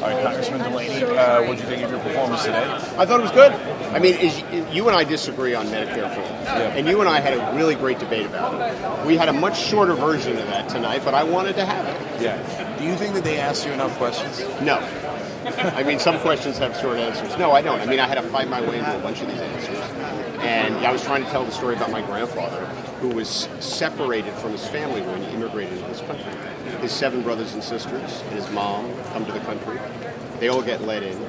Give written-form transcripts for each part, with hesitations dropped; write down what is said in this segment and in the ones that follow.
All right, Congressman Delaney, what did you think of your performance today? I thought it was good. I mean, you and I disagree on Medicare for all, and you and I had a really great debate about it. We had a much shorter version of that tonight, but I wanted to have it. Yeah. Do you think that they asked you enough questions? No. I mean, some questions have short answers. No, I don't. I mean, I had to fight my way into a bunch of these answers. And I was trying to tell the story about my grandfather, who was separated from his family when he immigrated to this country. His 7 brothers and sisters and his mom come to the country. They all get let in,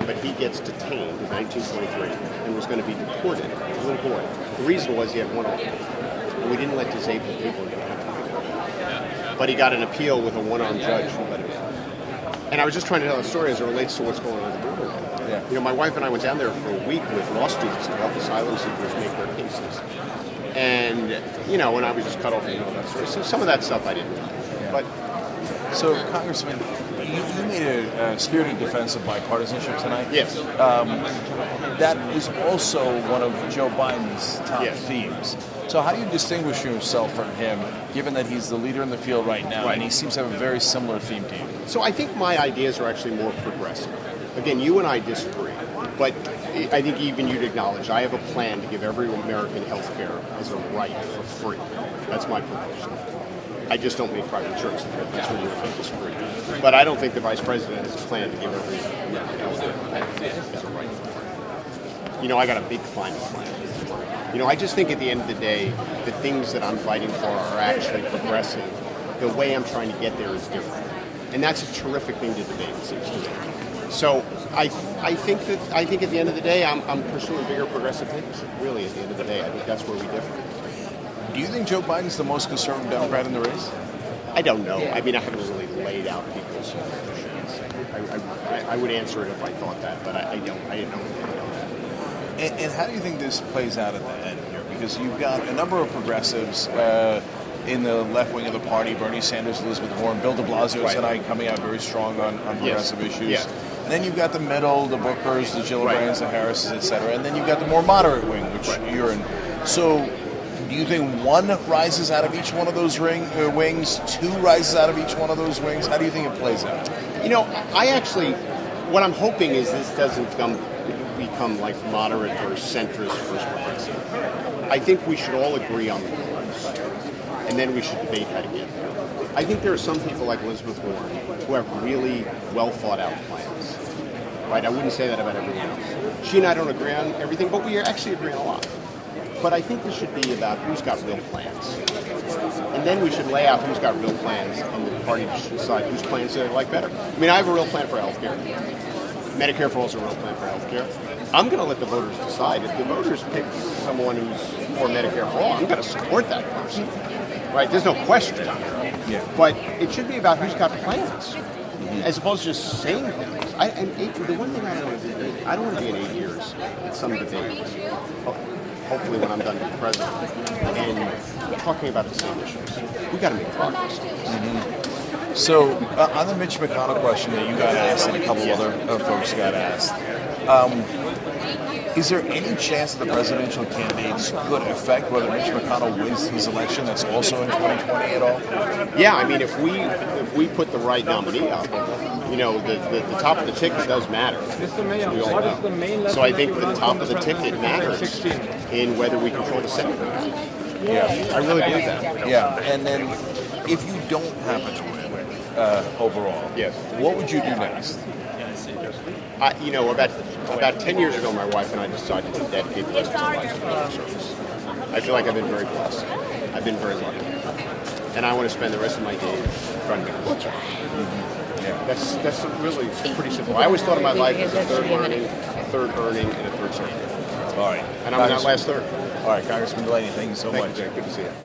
but he gets detained in 1923 and was going to be deported, a little boy. The reason was he had one arm, and we didn't let disabled people into the country. But he got an appeal with a one-armed judge who let him in. And I was just trying to tell the story as it relates to what's going on at the border. Yeah. You know, my wife and I went down there for a week with law students to help asylum seekers make their cases. And, you know, and I was just cut off from all that story. So some of that stuff I didn't know. Yeah. But, so, Congressman, you made a spirited defense of bipartisanship tonight. Yes. That is also one of Joe Biden's top Yes. themes. So how do you distinguish yourself from him, given that he's the leader in the field right now, Right. and he seems to have a very similar theme to you? So I think my ideas are actually more progressive. Again, you and I disagree, but I think even you'd acknowledge I have a plan to give every American health care as a right for free. That's my proposal. I just don't make private insurance. That's where you and I disagree. But I don't think the Vice President has a plan to give every American health care as a right for free. You know, I got a big climate plan. You know, I just think at the end of the day, the things that I'm fighting for are actually progressive. The way I'm trying to get there is different. And that's a terrific thing to debate, it seems to me. So I think at the end of the day, I'm pursuing bigger progressive things. Really, at the end of the day, I think that's where we differ. Do you think Joe Biden's the most conservative Democrat in the race? I don't know. I mean, I haven't really laid out people's positions. I would answer it if I thought that, but I didn't know really know that. And how do you think this plays out at the end here? Because you've got a number of progressives in the left wing of the party, Bernie Sanders, Elizabeth Warren, Bill de Blasio tonight coming out very strong on progressive issues. Yeah. And then you've got the middle, the Bookers, the Gillibrands, the Harrises, etc. And then you've got the more moderate wing, which you're in. So do you think one rises out of each one of those wings, 2 rises out of each one of those wings? How do you think it plays out? You know, what I'm hoping is this doesn't become like moderate versus centrist versus progressive. I think we should all agree on the goals, and then we should debate how to get there. I think there are some people like Elizabeth Warren who have really well thought out plans. Right? I wouldn't say that about everyone else. She and I don't agree on everything, but we actually agree on a lot. But I think this should be about who's got real plans. And then we should lay out who's got real plans, and the party should decide whose plans they like better. I mean, I have a real plan for health care. Medicare for all is a real plan for health care. I'm going to let the voters decide. If the voters pick someone who's for Medicare for all, I'm going to support that person. Right? There's no question. Yeah. But it should be about who's got plans, as opposed to just saying things. The one thing I don't want to do, I don't want to be in 8 years at some debate, hopefully when I'm done being president, and talking about the same issues. We got to make progress. So on the Mitch McConnell question that you got asked and a couple other folks got asked, is there any chance that the presidential candidates could affect whether Mitch McConnell wins his election that's also in 2020 at all? Yeah, I mean, if we put the right nominee up, you know, the top of the ticket does matter. Mr. Mayor, We all what know. is the main lesson So I think that the you top learned of the from ticket matters 2016? in whether we control the Senate. Yeah. I really believe that. Yeah. And then if you don't happen to win overall, Yes. what would you do next? You know, about 10 years ago, my wife and I decided to dedicate the rest of our lives to public service. I feel like I've been very blessed. I've been very lucky. And I want to spend the rest of my days trying to make a difference. Yeah. That's really pretty simple. I always thought of my life as a third earning, and a third serving. All right. And I'm in that last third. All right, Congressman Delaney, thank you so Thank much. you, Jay. Good to see you.